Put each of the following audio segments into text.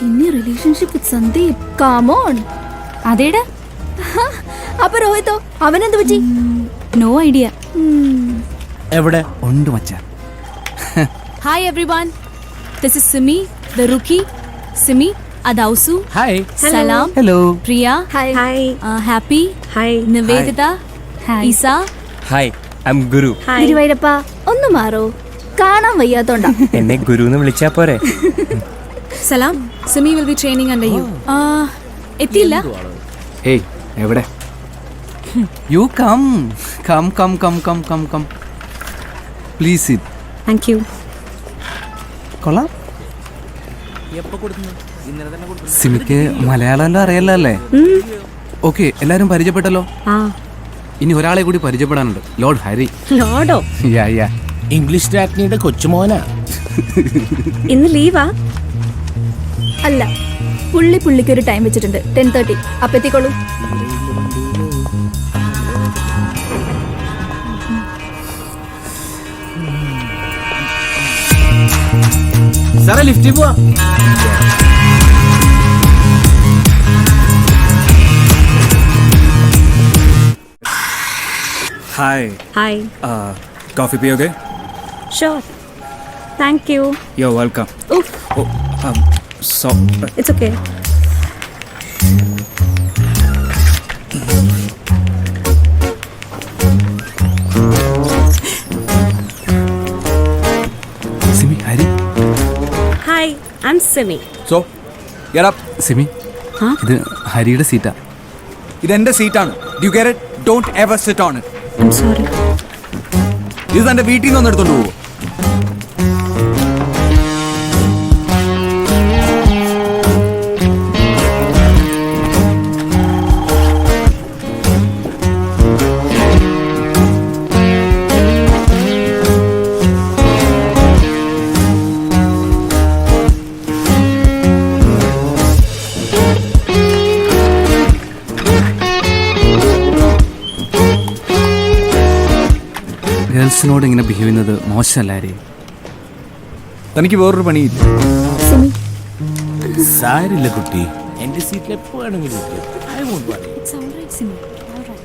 In a relationship with Sandeep. Come on. അതേടാ. അപ്പൊ രോഹിതോ അവനെന്ത് പറ്റി? No idea. എവിടെ ഉണ്ട് മച്ചാ? Hi everyone. This is Simi the rookie. Simi അദൗസു. ഹായ്. സലാം. Hello. Priya. Hi. Hi. Happy. Hi. Nivedita. ഈസ. Hi, I am Guru. ഗുരുവായൂരപ്പ ഒന്ന് മാറോ, കാണാൻ വയ്യാത്തോണ്ടാ. എന്നെ ഗുരു എന്ന് വിളിച്ചാ പോരെ? സലാം. Simi will be training under you. എത്തിയില്ല. ഏയ് എവിടെ? You come come come come come come come please sit. Thank you. കൊള്ളാം. സിമിക്ക് മലയാളം അറിയല്ലോ അല്ലേ? ഓക്കെ, എല്ലാരും പരിചയപ്പെട്ടല്ലോ. ആ ഇനി ഒരാളെ കൂടി പരിചയപ്പെടാനുണ്ട്. ലോർഡ് ഹരി. ലോഡോ? യാ യാ. ഇംഗ്ലീഷ് രാജ്ഞിയുടെ കൊച്ചുമോനാ. ഇന്ന് ലീവാ? അല്ല, പുള്ളിക്ക് ഒരു ടൈം വെച്ചിട്ടുണ്ട്, 10:30. അപ്പൊ എത്തിക്കോളൂ. സാറേ ലിഫ്റ്റിൽ പോവാ. हाय. ഹായ്. कॉफ़ी पियोगे? Sure. Thank you. You are welcome. ഉഫ്, so it's okay. Simi, Hari. Hi, I am Simi. So get up. Simi, ആ? ഇത് ഹരിയുടെ സീറ്റാ. ഇതെന്റെ സീറ്റാണ്. Do you get it? Don't ever sit on it. I am sorry. ഇത് എന്റെ വീട്ടിൽ നിന്ന് എടുത്തോണ്ട് പോകും. ഗേൾസിനോട് ഇങ്ങനെ ബിഹേവ് ചെയ്യുന്നത് മോശമല്ല ഹരി. തനിക്ക് വേറൊരു പണിയില്ല. സിമി, സാരില്ല കുട്ടി, എന്റെ സീറ്റിൽ എപ്പോ വേണമെങ്കിലും ഇരിക്കാം. I won't worry. It's all right, Simi. All right.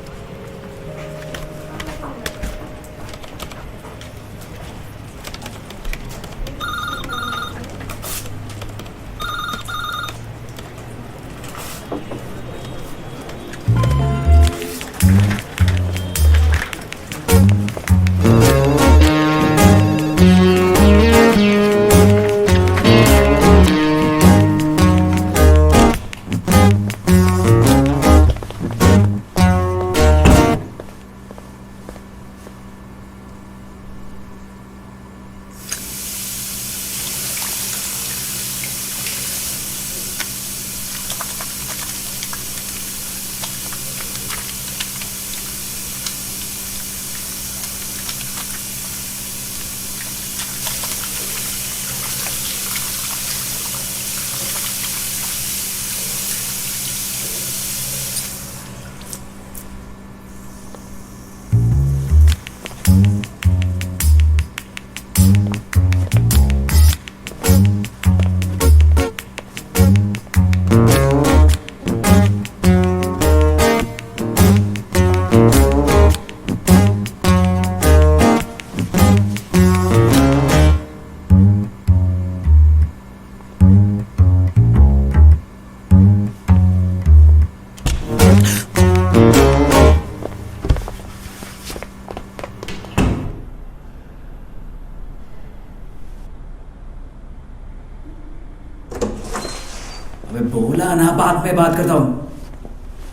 अबे बोला ना, बाद में बात करता हूँ.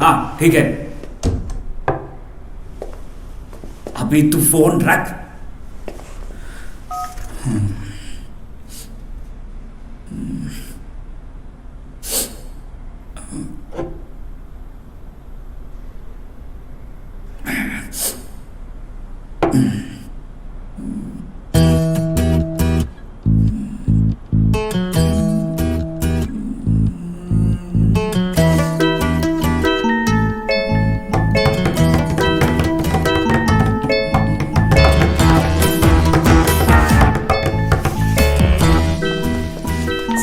हाँ ठीक है, अभी तू फोन रख.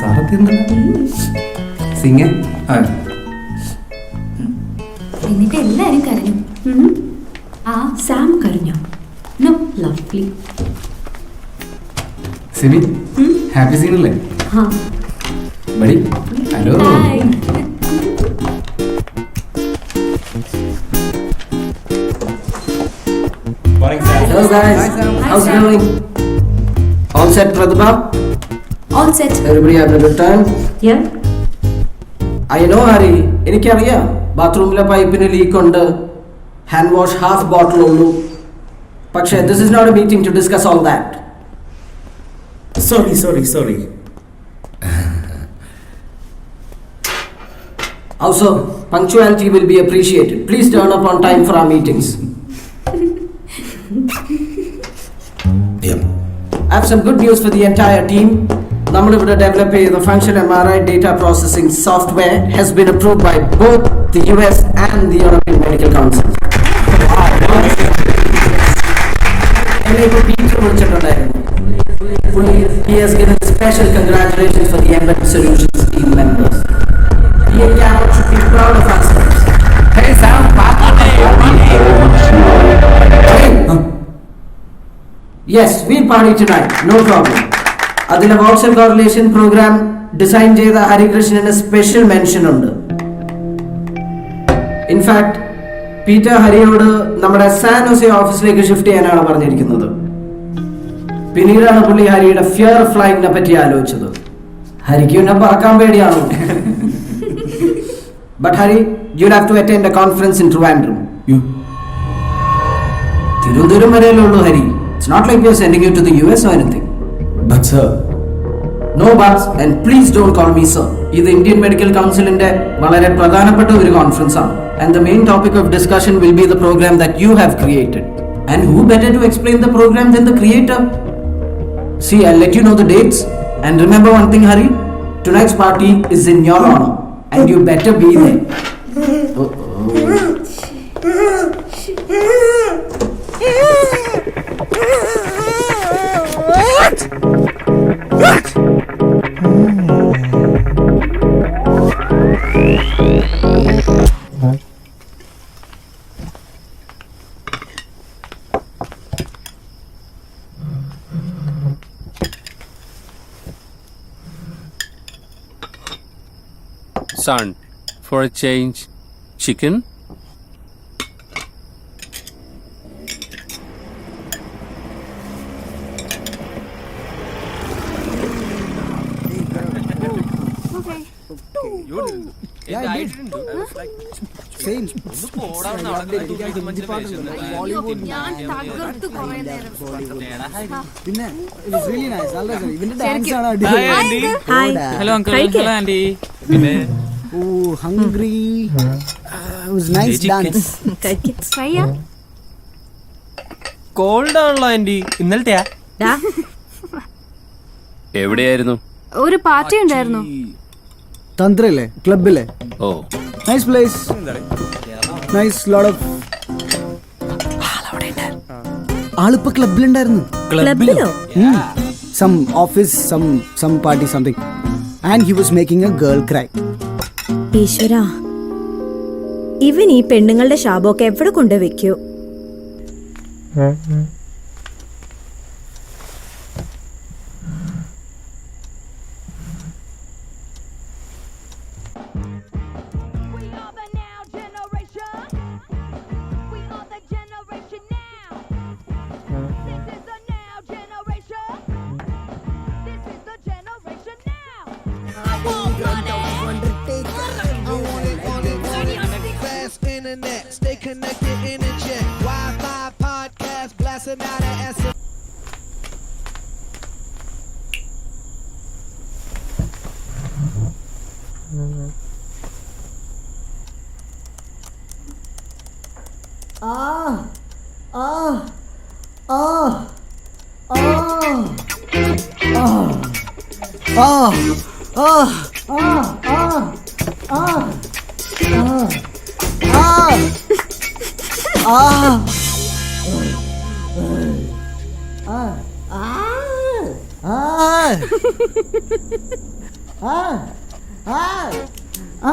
സാറെത്തിയിരുന്നല്ലോ. സിംഗ് എന്നിട്ട് എല്ലാരും കരഞ്ഞു. ആ സാം കരഞ്ഞോ? No. Lovely. Sibi happy scene അല്ലേ? ഹാ. Buddy hello. Hi. Hello guys, how's it going? All set, Pratibha? All set. Everybody having a good time? Yeah. I know, Hari. എനിക്കറിയാം ബാത്റൂമിലെ പൈപ്പിന് ലീക്ക് ഉണ്ട്, ഹാൻഡ് വാഷ് ഹാഫ് ബോട്ടിൽ ഉള്ളൂ. പക്ഷേ this is not a meeting to discuss all that. Sorry. Also, punctuality will be appreciated. Please turn up on time for our meetings. Yep. I have some good news for the entire team. നമ്മളിവിടെ develop ചെയ്ത function MRI data processing software has been approved by both the US and the European Medical Council. എന്നെ ഇപ്പോൾ Peter വിളിച്ചിട്ടുണ്ടായിരുന്നു. He has given special congratulations for the Embedded Solutions team members. He and Cameron should be proud of us. Hey Sam, Yes, we'll party tonight. No problem. അതിലെ voucher correlation programme design ചെയ്ത ഹരികൃഷ്ണന് special mention ഉണ്ട്. In fact Peter ഹരിയോട് നമ്മുടെ San Jose ഓഫീസിലേക്ക് shift ചെയ്യാനാണ് പറഞ്ഞിരിക്കുന്നത്. പിന്നീടാണ് പുള്ളി ഹരിയുടെ ഫിയർ ഓഫ് ഫ്ലൈങ്ങിനെ പറ്റി ആലോചിച്ചത്. ഹരിക്ക് പിന്നെ പറക്കാൻ പേടിയാണോ? But Hari, you'll have to attend a conference in Trivandrum. Thiruvananthapuram വരെയല്ലേ ഉള്ളൂ Hari. It's not like we are sending you to the US or anything. But sir. No buts and please don't call me sir. ഇത് Indian medical കൗൺസിലിന്റെ വളരെ പ്രധാനപ്പെട്ട ഒരു conference ആണ്. And the main topic of discussion will be the program that you have created. And who better to explain the program than the creator? See, I'll let you know the dates. And remember one thing, Hari. Tonight's party is in your honor. And you better be there. Son, for a change, chicken? Hello uncle. Hello auntie. Oh, hungry. It was nice dance. Freya. Cold ആണല്ലോ anti. ഇന്നലത്തെയാ? എവിടെയായിരുന്നു? ഒരു party ഉണ്ടായിരുന്നു. തന്ത്രയിലെ ക്ലബിലെ. ഓ. Nice place. Nice lot of. ആളിപ്പോ ക്ലബിലുണ്ടായിരുന്നു. ക്ലബിലോ? Some office, some party, something. And he was making a girl cry. ഈശ്വര, ഇവൻ ഈ പെണ്ണുങ്ങളുടെ ശാപമൊക്കെ എവിടെ കൊണ്ട് വെക്കൂ? Stay connected in a jet. Wi-Fi podcast blasting out of SM. ആ